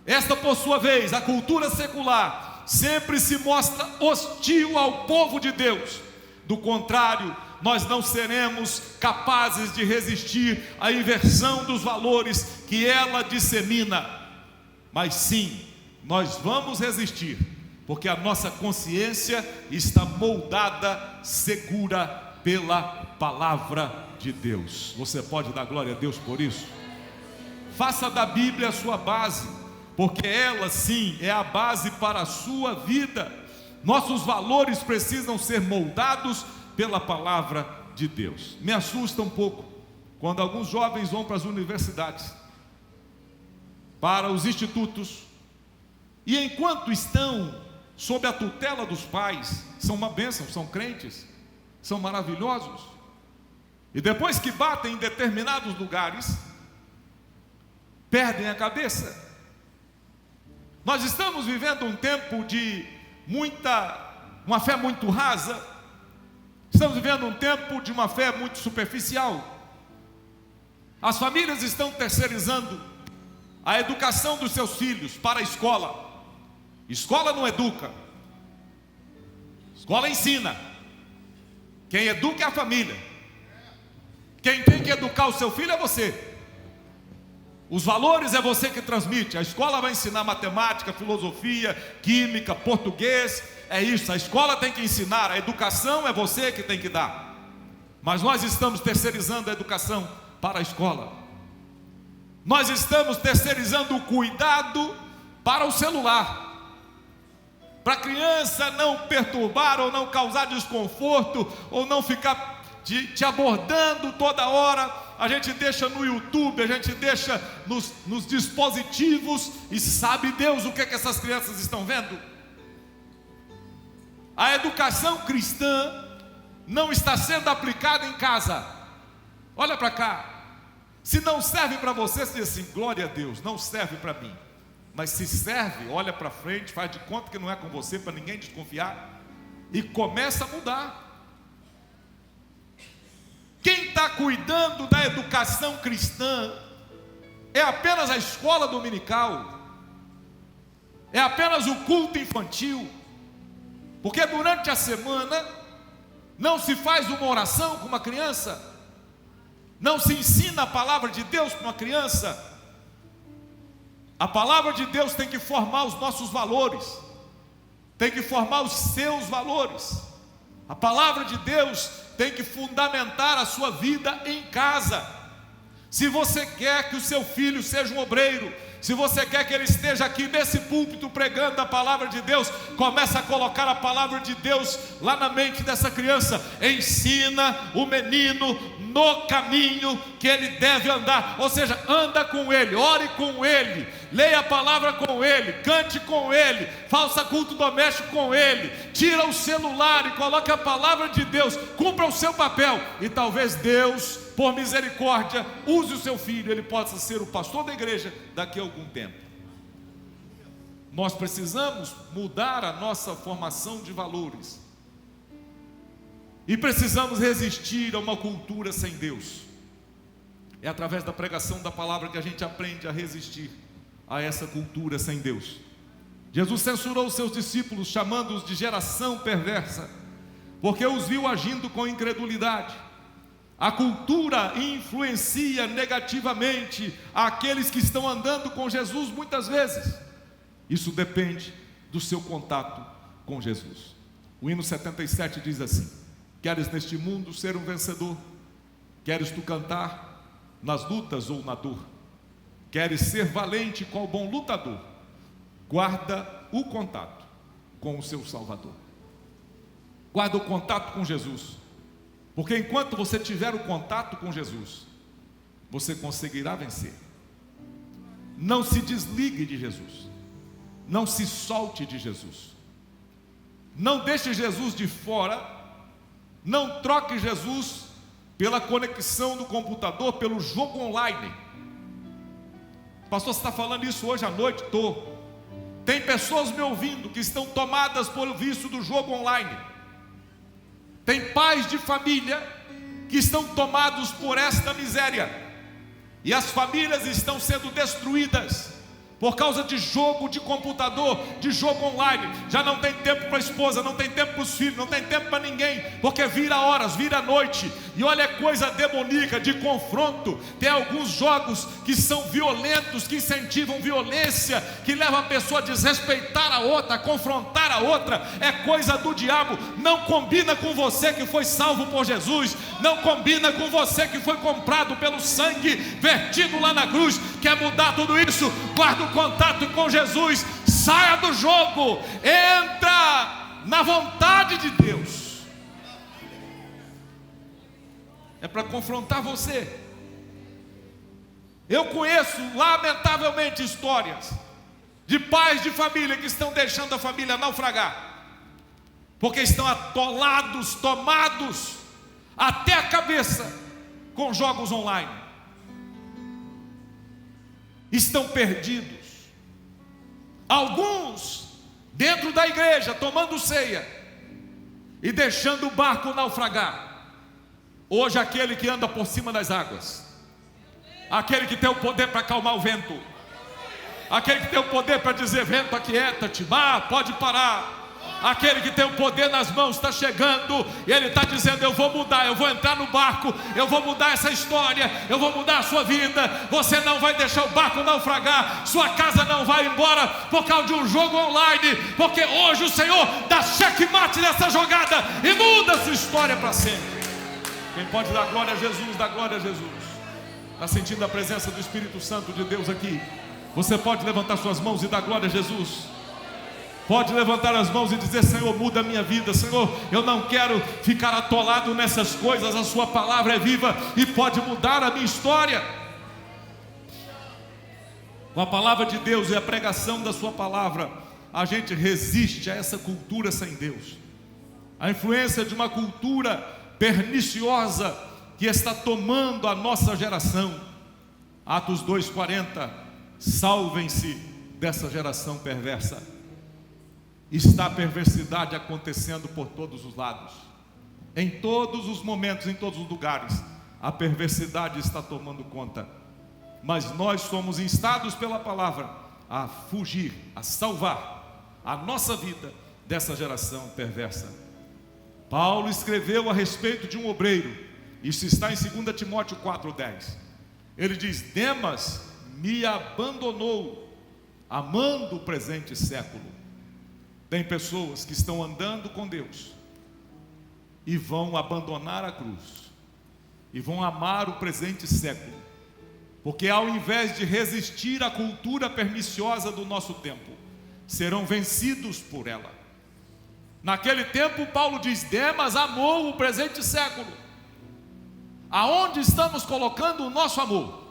Esta, por sua vez, a cultura secular, sempre se mostra hostil ao povo de Deus. Do contrário, nós não seremos capazes de resistir à inversão dos valores que ela dissemina. Mas sim, nós vamos resistir porque a nossa consciência está moldada, segura pela palavra de Deus. Você pode dar glória a Deus por isso? Faça da Bíblia a sua base, porque ela sim é a base para a sua vida. Nossos valores precisam ser moldados pela palavra de Deus. Me assusta um pouco quando alguns jovens vão para as universidades, para os institutos, e enquanto estão sob a tutela dos pais, são uma bênção, são crentes, são maravilhosos, e depois que batem em determinados lugares, perdem a cabeça. Nós estamos vivendo um tempo de uma fé muito rasa, estamos vivendo um tempo de uma fé muito superficial. As famílias estão terceirizando a educação dos seus filhos para a escola. Escola não educa, escola ensina. Quem educa é a família. Quem tem que educar o seu filho é você. Os valores é você que transmite. A escola vai ensinar matemática, filosofia, química, português. É isso, a escola tem que ensinar. A educação é você que tem que dar. Mas nós estamos terceirizando a educação para a escola. Nós estamos terceirizando o cuidado para o celular, para a criança não perturbar ou não causar desconforto, ou não ficar te abordando toda hora. A gente deixa no YouTube, a gente deixa nos dispositivos, e sabe Deus o que essas crianças estão vendo? A educação cristã não está sendo aplicada em casa. Olha para cá. Se não serve para você, você diz assim: glória a Deus, não serve para mim. Mas se serve, olha para frente, faz de conta que não é com você, para ninguém desconfiar, e começa a mudar. Quem está cuidando da educação cristã é apenas a escola dominical, é apenas o culto infantil, porque durante a semana não se faz uma oração com uma criança, não se ensina a palavra de Deus para uma criança. A palavra de Deus tem que formar os nossos valores, tem que formar os seus valores. A palavra de Deus tem que fundamentar a sua vida em casa. Se você quer que o seu filho seja um obreiro, se você quer que ele esteja aqui nesse púlpito pregando a palavra de Deus, começa a colocar a palavra de Deus lá na mente dessa criança. Ensina o menino no caminho que ele deve andar, ou seja, anda com ele, ore com ele, leia a palavra com ele, cante com ele, faça culto doméstico com ele, tira o celular e coloque a palavra de Deus, cumpra o seu papel, e talvez Deus, por misericórdia, use o seu filho, ele possa ser o pastor da igreja daqui a algum tempo. Nós precisamos mudar a nossa formação de valores, e precisamos resistir a uma cultura sem Deus. É através da pregação da palavra que a gente aprende a resistir a essa cultura sem Deus. Jesus censurou os seus discípulos, chamando-os de geração perversa, porque os viu agindo com incredulidade. A cultura influencia negativamente aqueles que estão andando com Jesus muitas vezes. Isso depende do seu contato com Jesus. O hino 77 diz assim: queres neste mundo ser um vencedor? Queres tu cantar nas lutas ou na dor? Queres ser valente qual bom lutador? Guarda o contato com o seu Salvador. Guarda o contato com Jesus, porque enquanto você tiver o contato com Jesus, você conseguirá vencer. Não se desligue de Jesus, não se solte de Jesus, não deixe Jesus de fora, não troque Jesus pela conexão do computador, pelo jogo online. Pastor, você está falando isso hoje à noite? Estou. Tem pessoas me ouvindo que estão tomadas pelo vício do jogo online. Tem pais de família que estão tomados por esta miséria, e as famílias estão sendo destruídas por causa de jogo de computador, de jogo online. Já não tem tempo para a esposa, não tem tempo para os filhos, não tem tempo para ninguém, porque vira horas, vira noite, e olha a coisa demoníaca de confronto. Tem alguns jogos que são violentos, que incentivam violência, que levam a pessoa a desrespeitar a outra, a confrontar a outra, é coisa do diabo. Não combina com você que foi salvo por Jesus, não combina com você que foi comprado pelo sangue vertido lá na cruz. Quer mudar tudo isso? Guarda o contato com Jesus, saia do jogo, entra na vontade de Deus. É para confrontar você. Eu conheço, lamentavelmente, histórias de pais de família que estão deixando a família naufragar, porque estão atolados, tomados até a cabeça com jogos online. Estão perdidos. Alguns dentro da igreja tomando ceia e deixando o barco naufragar. Hoje aquele que anda por cima das águas, aquele que tem o poder para acalmar o vento, aquele que tem o poder para dizer: vento, aquieta-te, mar, pode parar. Aquele que tem o poder nas mãos está chegando e ele está dizendo: eu vou mudar, eu vou entrar no barco, eu vou mudar essa história, eu vou mudar a sua vida. Você não vai deixar o barco naufragar, sua casa não vai embora por causa de um jogo online, porque hoje o Senhor dá checkmate nessa jogada e muda a sua história para sempre. Quem pode dar glória a Jesus, dá glória a Jesus. Está sentindo a presença do Espírito Santo de Deus aqui? Você pode levantar suas mãos e dar glória a Jesus? Pode levantar as mãos e dizer: Senhor, muda a minha vida. Senhor, eu não quero ficar atolado nessas coisas. A sua palavra é viva e pode mudar a minha história. Com a palavra de Deus e a pregação da sua palavra, a gente resiste a essa cultura sem Deus. A influência de uma cultura perniciosa que está tomando a nossa geração. Atos 2:40, salvem-se dessa geração perversa. Está a perversidade acontecendo por todos os lados, em todos os momentos, em todos os lugares. A perversidade está tomando conta, mas nós somos instados pela palavra a fugir, a salvar a nossa vida dessa geração perversa. Paulo escreveu a respeito de um obreiro, isso está em 2 Timóteo 4:10. Ele diz: Demas me abandonou, amando o presente século. Tem pessoas que estão andando com Deus e vão abandonar a cruz, e vão amar o presente século, porque ao invés de resistir à cultura perniciosa do nosso tempo, serão vencidos por ela. Naquele tempo, Paulo diz: Demas amou o presente século. Aonde estamos colocando o nosso amor?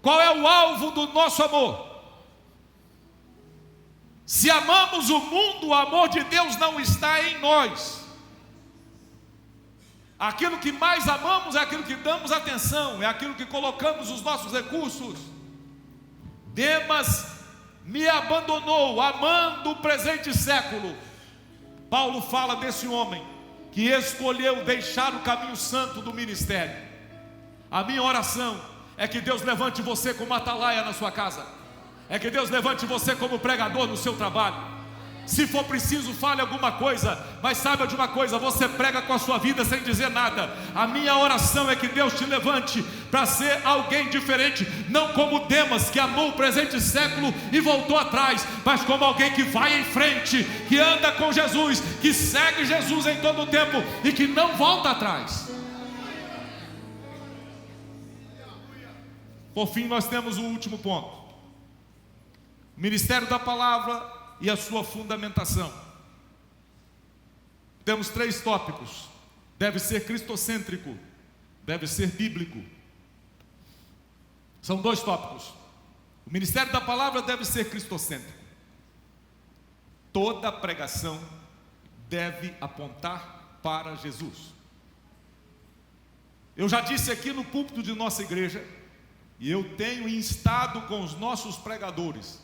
Qual é o alvo do nosso amor? Se amamos o mundo, o amor de Deus não está em nós. Aquilo que mais amamos é aquilo que damos atenção, é aquilo que colocamos os nossos recursos. Demas me abandonou, amando o presente século. Paulo fala desse homem que escolheu deixar o caminho santo do ministério. A minha oração é que Deus levante você como atalaia na sua casa, é que Deus levante você como pregador no seu trabalho. Se for preciso, fale alguma coisa, mas saiba de uma coisa: você prega com a sua vida sem dizer nada. A minha oração é que Deus te levante para ser alguém diferente, não como Demas, que amou o presente século e voltou atrás, mas como alguém que vai em frente, que anda com Jesus, que segue Jesus em todo o tempo e que não volta atrás. Por fim, nós temos o último ponto: o ministério da palavra e a sua fundamentação. Temos 3 tópicos: deve ser cristocêntrico, deve ser bíblico. São 2 tópicos. O ministério da palavra deve ser cristocêntrico. Toda pregação deve apontar para Jesus. Eu já disse aqui no púlpito de nossa igreja, e eu tenho instado com os nossos pregadores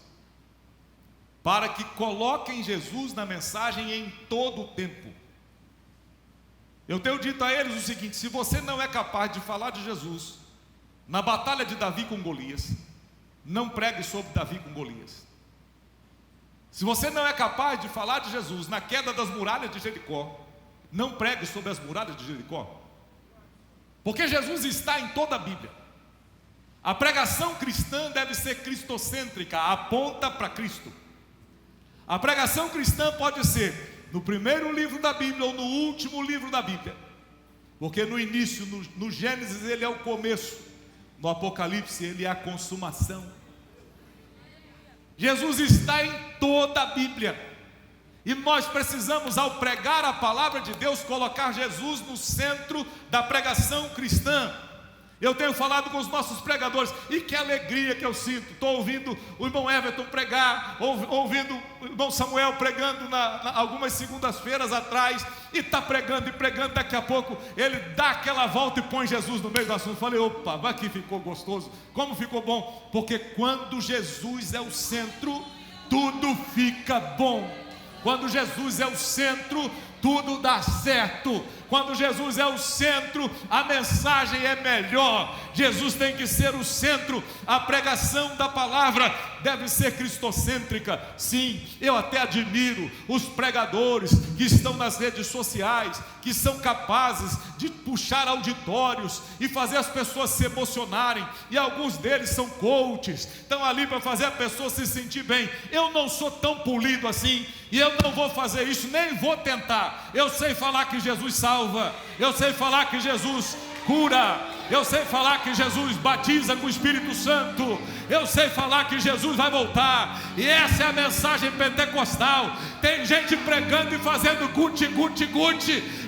para que coloquem Jesus na mensagem em todo o tempo. Eu tenho dito a eles o seguinte: se você não é capaz de falar de Jesus na batalha de Davi com Golias, não pregue sobre Davi com Golias. Se você não é capaz de falar de Jesus na queda das muralhas de Jericó, não pregue sobre as muralhas de Jericó, porque Jesus está em toda a Bíblia. A pregação cristã deve ser cristocêntrica, aponta para Cristo. A pregação cristã pode ser no primeiro livro da Bíblia ou no último livro da Bíblia, porque no início, no Gênesis, ele é o começo, no Apocalipse, ele é a consumação. Jesus está em toda a Bíblia, e nós precisamos, ao pregar a palavra de Deus, colocar Jesus no centro da pregação cristã. Eu tenho falado com os nossos pregadores, e que alegria que eu sinto. Estou ouvindo o irmão Everton pregar, ouvindo o irmão Samuel pregando algumas segundas-feiras atrás, e está pregando e pregando. Daqui a pouco ele dá aquela volta e põe Jesus no meio do assunto. Falei, opa, vai que ficou gostoso, como ficou bom, porque quando Jesus é o centro, tudo fica bom. Quando Jesus é o centro, tudo dá certo. Quando Jesus é o centro, a mensagem é melhor. Jesus tem que ser o centro. A pregação da palavra deve ser cristocêntrica. Sim, eu até admiro os pregadores que estão nas redes sociais, que são capazes de puxar auditórios e fazer as pessoas se emocionarem, e alguns deles são coaches, estão ali para fazer a pessoa se sentir bem. Eu não sou tão polido assim, e eu não vou fazer isso, nem vou tentar. Eu sei falar que Jesus salva, eu sei falar que Jesus cura, eu sei falar que Jesus batiza com o Espírito Santo, eu sei falar que Jesus vai voltar, e essa é a mensagem pentecostal. Tem gente pregando e fazendo guti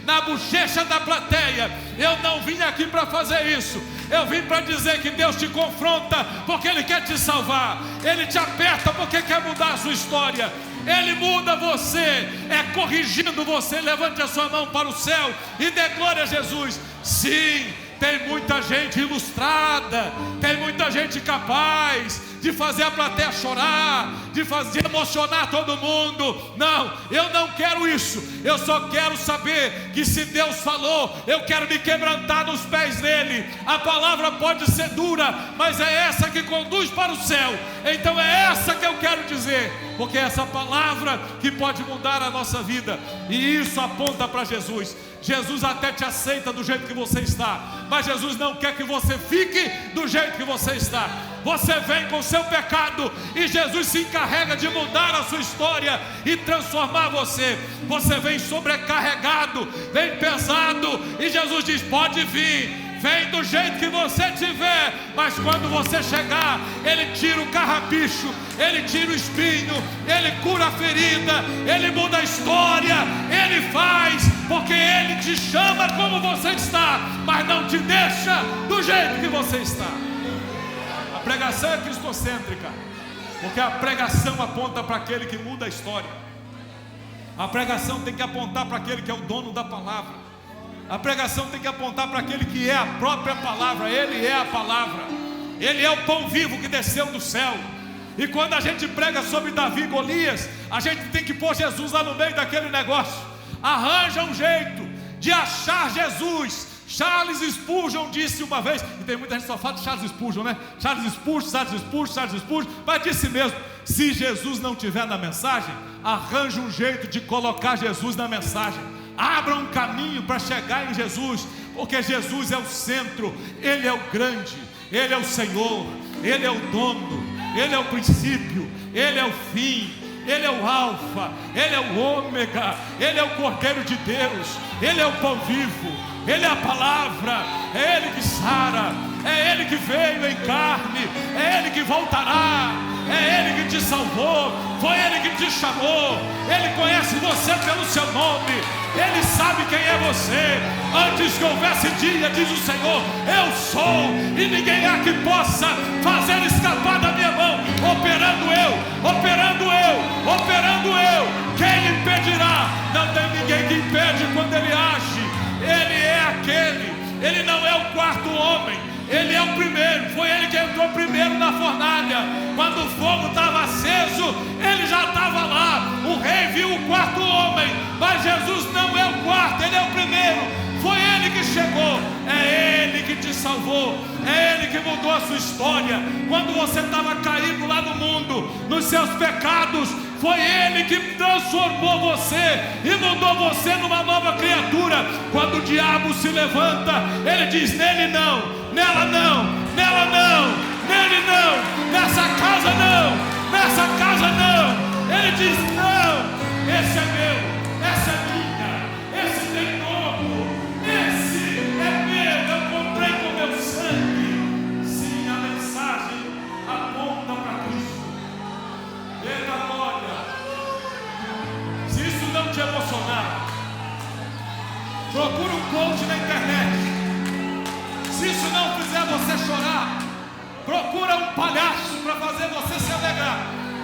na bochecha da plateia. Eu não vim aqui para fazer isso, eu vim para dizer que Deus te confronta porque Ele quer te salvar, Ele te aperta porque quer mudar a sua história, Ele muda você, é corrigindo você. Levante a sua mão para o céu e dê glória a Jesus. Sim, tem muita gente ilustrada, tem muita gente capaz de fazer a plateia chorar, de emocionar todo mundo. Não, eu não quero isso. Eu só quero saber que se Deus falou, eu quero me quebrantar nos pés dele. A palavra pode ser dura, mas é essa que conduz para o céu. Então é essa que eu quero dizer, porque é essa palavra que pode mudar a nossa vida, e isso aponta para Jesus. Jesus até te aceita do jeito que você está, mas Jesus não quer que você fique do jeito que você está. Você vem com o seu pecado e Jesus se encarrega de mudar a sua história e transformar você. Você vem sobrecarregado, vem pesado, e Jesus diz: pode vir. Vem do jeito que você tiver, mas quando você chegar, Ele tira o carrapicho, Ele tira o espinho, Ele cura a ferida, Ele muda a história, Ele faz, porque Ele te chama como você está, mas não te deixa do jeito que você está. A pregação é cristocêntrica, porque a pregação aponta para aquele que muda a história. A pregação tem que apontar para aquele que é o dono da palavra. A pregação tem que apontar para aquele que é a própria palavra. Ele é a palavra, Ele é o pão vivo que desceu do céu. E quando a gente prega sobre Davi e Golias, a gente tem que pôr Jesus lá no meio daquele negócio. Arranja um jeito de achar Jesus. Charles Spurgeon disse uma vez, e tem muita gente que só fala de Charles Spurgeon, né? Charles Spurgeon, mas disse mesmo: se Jesus não estiver na mensagem, arranja um jeito de colocar Jesus na mensagem. Abra um caminho para chegar em Jesus, porque Jesus é o centro, Ele é o grande, Ele é o Senhor, Ele é o dono, Ele é o princípio, Ele é o fim, Ele é o alfa, Ele é o ômega, Ele é o Cordeiro de Deus, Ele é o pão vivo, Ele é a palavra, é Ele que sara, é Ele que veio em carne, é Ele que voltará, é Ele que te salvou, foi Ele que te chamou, Ele conhece você pelo seu nome, Ele sabe quem é você. Antes que houvesse dia, diz o Senhor, eu sou, e ninguém há que possa fazer escapar da minha mão. Operando eu, quem impedirá? Não tem ninguém que impede quando Ele age. Ele é aquele, Ele não é o quarto homem, Ele é o primeiro. Foi Ele que entrou primeiro na fornalha. Quando o fogo estava aceso, Ele já estava lá. O rei viu o quarto homem, mas Jesus não é o quarto, Ele é o primeiro. Foi Ele que chegou, é Ele que te salvou, é Ele que mudou a sua história. Quando você estava caído lá no mundo, nos seus pecados, foi Ele que transformou você e mudou você numa nova criatura. Quando o diabo se levanta, Ele diz: nele não, nela não, nela não, nele não, nessa casa não, nessa casa não. Ele diz: não, esse é meu, essa é minha, esse tem nome, esse é meu, eu comprei com meu sangue. Sim, a mensagem aponta para Cristo. Eita glória! Se isso não te emocionar, procura um coach na internet. Se isso não fizer você chorar, procura um palhaço para fazer você se alegrar.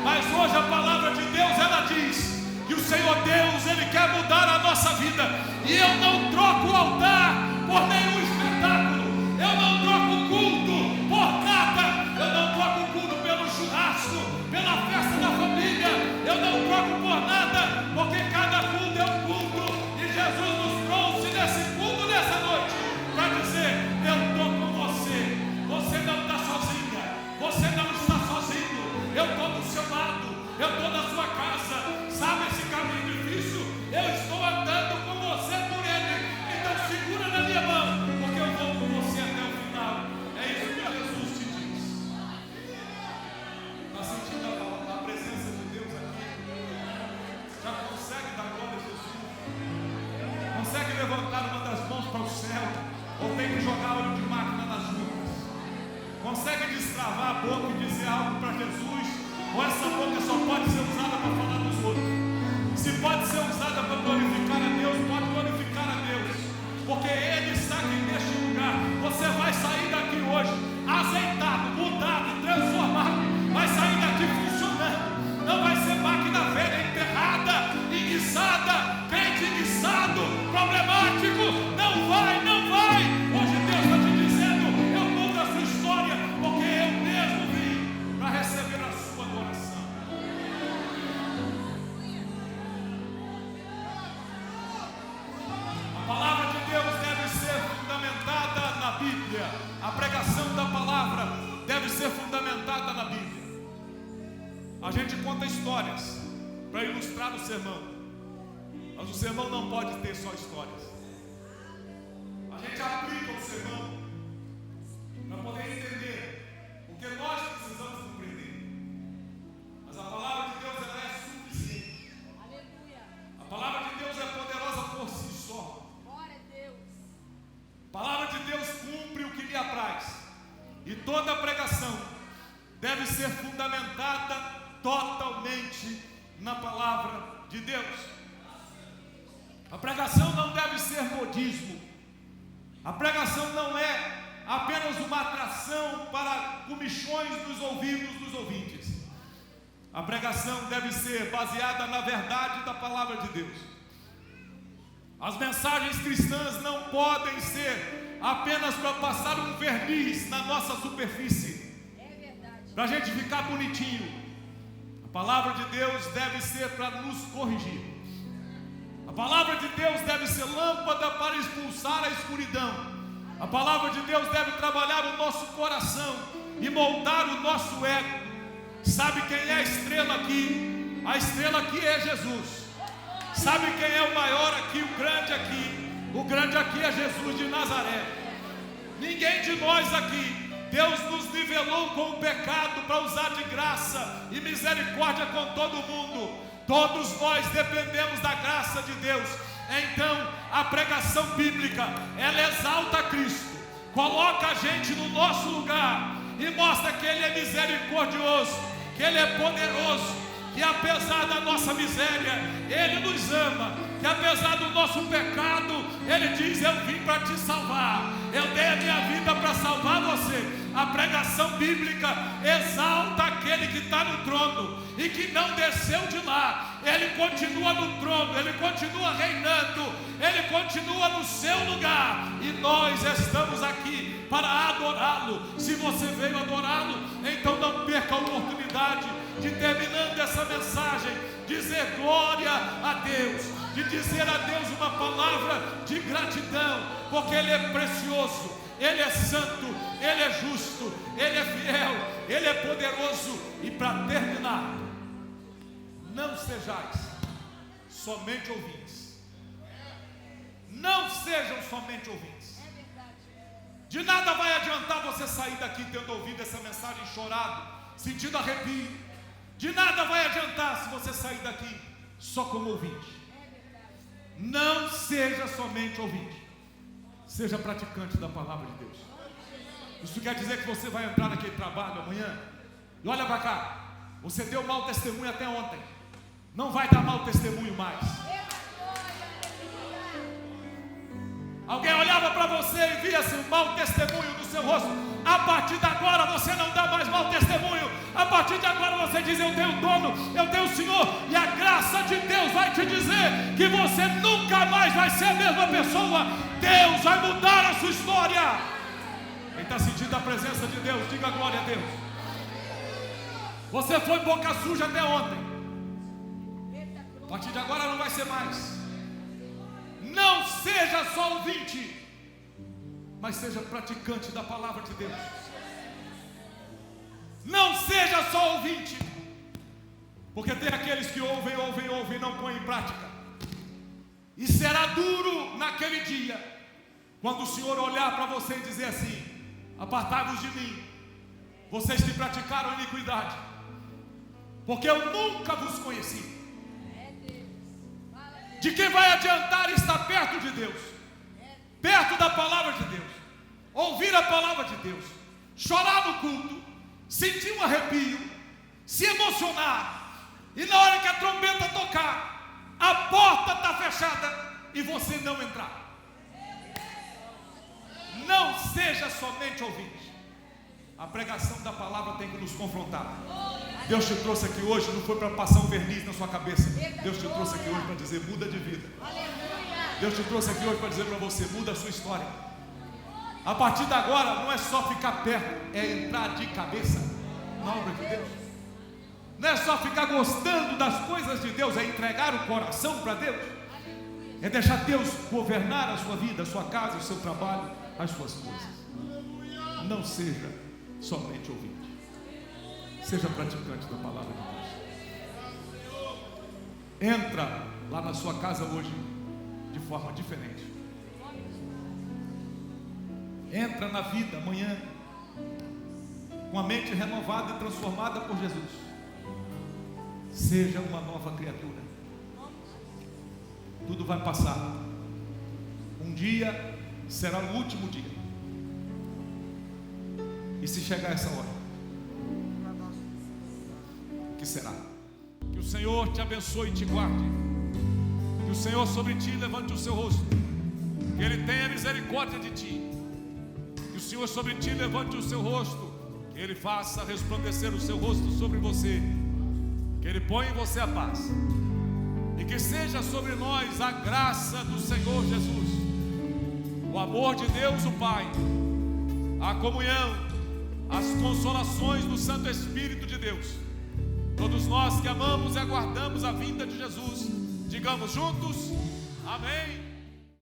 Mas hoje a palavra de Deus, ela diz que o Senhor Deus, Ele quer mudar a nossa vida. E eu não troco o altar por nenhum espetáculo. Eu não troco o culto por nada. Eu não troco o culto pelo churrasco, pela festa da família. Eu não troco por nada, porque cada culto é um culto. E Jesus nos trouxe nesse culto nessa noite para dizer: eu estou com você. Você não está sozinha. Você não está sozinho. Eu estou do seu lado. Eu estou na sua casa. Sabe esse caminho difícil? Eu estou andando com você por ele. Então segura na minha mão, porque eu vou com você até o final. É isso que Jesus te diz. Está sentindo a presença de Deus aqui? Já consegue dar glória a Jesus? Consegue levantar uma das mãos para o céu? Ou tem que jogar óleo de máquina nas nuvens? Consegue destravar a boca e dizer algo para Jesus? Ou essa boca só pode ser usada para falar dos outros? Se pode ser usada para glorificar a Deus, pode glorificar a Deus, porque Ele está aqui neste lugar. Você vai sair daqui hoje azeitado, mudado, transformado. Vai sair daqui funcionando. Não vai ser máquina velha enterrada, enguiçada, crente enguiçado, problemático. Não vai, não vai. Hoje Deus está te dizendo: eu mudo a sua história, porque eu mesmo vim para receber a sua adoração. A palavra de Deus deve ser fundamentada na Bíblia. A pregação da palavra deve ser fundamentada na Bíblia. A gente conta histórias para ilustrar o sermão, mas o sermão não pode ter só histórias. A gente aplica o sermão para poder entender o que nós precisamos compreender. Mas a palavra de Deus, ela é suficiente. Aleluia. A palavra de Deus é poderosa por si só. Glória a Deus. A palavra de Deus cumpre o que lhe apraz. E toda a pregação deve ser fundamentada totalmente na palavra de Deus. A pregação não deve ser modismo. A pregação não é apenas uma atração para comichões nos ouvidos dos ouvintes. A pregação deve ser baseada na verdade da palavra de Deus. As mensagens cristãs não podem ser apenas para passar um verniz na nossa superfície, para a gente ficar bonitinho. A palavra de Deus deve ser para nos corrigir. A palavra de Deus deve ser lâmpada para expulsar a escuridão. A palavra de Deus deve trabalhar o nosso coração e moldar o nosso ego. Sabe quem é a estrela aqui? A estrela aqui é Jesus. Sabe quem é o maior aqui, o grande aqui? O grande aqui é Jesus de Nazaré. Ninguém de nós aqui. Deus nos nivelou com o pecado para usar de graça e misericórdia com todo mundo. Todos nós dependemos da graça de Deus. Então, a pregação bíblica, ela exalta Cristo, coloca a gente no nosso lugar e mostra que Ele é misericordioso, que Ele é poderoso, que apesar da nossa miséria, Ele nos ama, que apesar do nosso pecado, Ele diz: eu vim para te salvar, eu dei a minha vida para salvar você. A pregação bíblica exalta aquele que está no trono e que não desceu de lá. Ele continua no trono, Ele continua reinando, Ele continua no seu lugar. E nós estamos aqui para adorá-lo. Se você veio adorá-lo, então não perca a oportunidade de, terminando essa mensagem, dizer glória a Deus, de dizer a Deus uma palavra de gratidão, porque Ele é precioso, Ele é santo, Ele é justo, Ele é fiel, Ele é poderoso. E para terminar, não sejais somente ouvintes. Não sejam somente ouvintes. De nada vai adiantar você sair daqui tendo ouvido essa mensagem chorado, sentindo arrepio, De nada vai adiantar se você sair daqui só como ouvinte. Não seja somente ouvinte, seja praticante da palavra de Deus. Isso quer dizer que você vai entrar naquele trabalho amanhã e olha para cá, você deu mau testemunho até ontem, não vai dar mau testemunho mais. Alguém olhava para você e via-se um mau testemunho no seu rosto. A partir de agora você não dá mais mau testemunho. A partir de agora você diz: eu tenho dono, eu tenho o Senhor. E a graça de Deus vai te dizer que você nunca mais vai ser a mesma pessoa. Deus vai mudar a sua história. Quem está sentindo a presença de Deus, diga glória a Deus. Você foi boca suja até ontem. A partir de agora não vai ser mais. Não seja só ouvinte, mas seja praticante da palavra de Deus. Não seja só ouvinte, porque tem aqueles que ouvem e não põem em prática. E será duro naquele dia, quando o Senhor olhar para você e dizer assim: apartai-vos de mim, vocês que praticaram iniquidade, porque eu nunca vos conheci. De que vai adiantar estar perto de Deus, perto da palavra de Deus, ouvir a palavra de Deus, chorar no culto, sentir um arrepio, se emocionar, e na hora que a trombeta tocar, a porta está fechada e você não entrar? Não seja somente ouvinte. A pregação da palavra tem que nos confrontar. Deus te trouxe aqui hoje, não foi para passar um verniz na sua cabeça. Deus te trouxe aqui hoje para dizer: muda de vida. Deus te trouxe aqui hoje para dizer para você: muda a sua história. A partir de agora não é só ficar perto, é entrar de cabeça na obra de Deus. Não é só ficar gostando das coisas de Deus, é entregar o coração para Deus. É deixar Deus governar a sua vida, a sua casa, o seu trabalho, as suas coisas. Não seja somente ouvinte, seja praticante da palavra de Deus. Entra lá na sua casa hoje de forma diferente. Entra na vida amanhã com a mente renovada e transformada por Jesus. Seja uma nova criatura. Tudo vai passar. Um dia será o último dia. E se chegar essa hora, que será? Que o Senhor te abençoe e te guarde. Que o Senhor sobre ti levante o seu rosto. Que Ele tenha misericórdia de ti. Que o Senhor sobre ti levante o seu rosto. Que Ele faça resplandecer o seu rosto sobre você. Que Ele ponha em você a paz. E que seja sobre nós a graça do Senhor Jesus, o amor de Deus o Pai, a comunhão, as consolações do Santo Espírito de Deus. Todos nós que amamos e aguardamos a vinda de Jesus, digamos juntos: amém.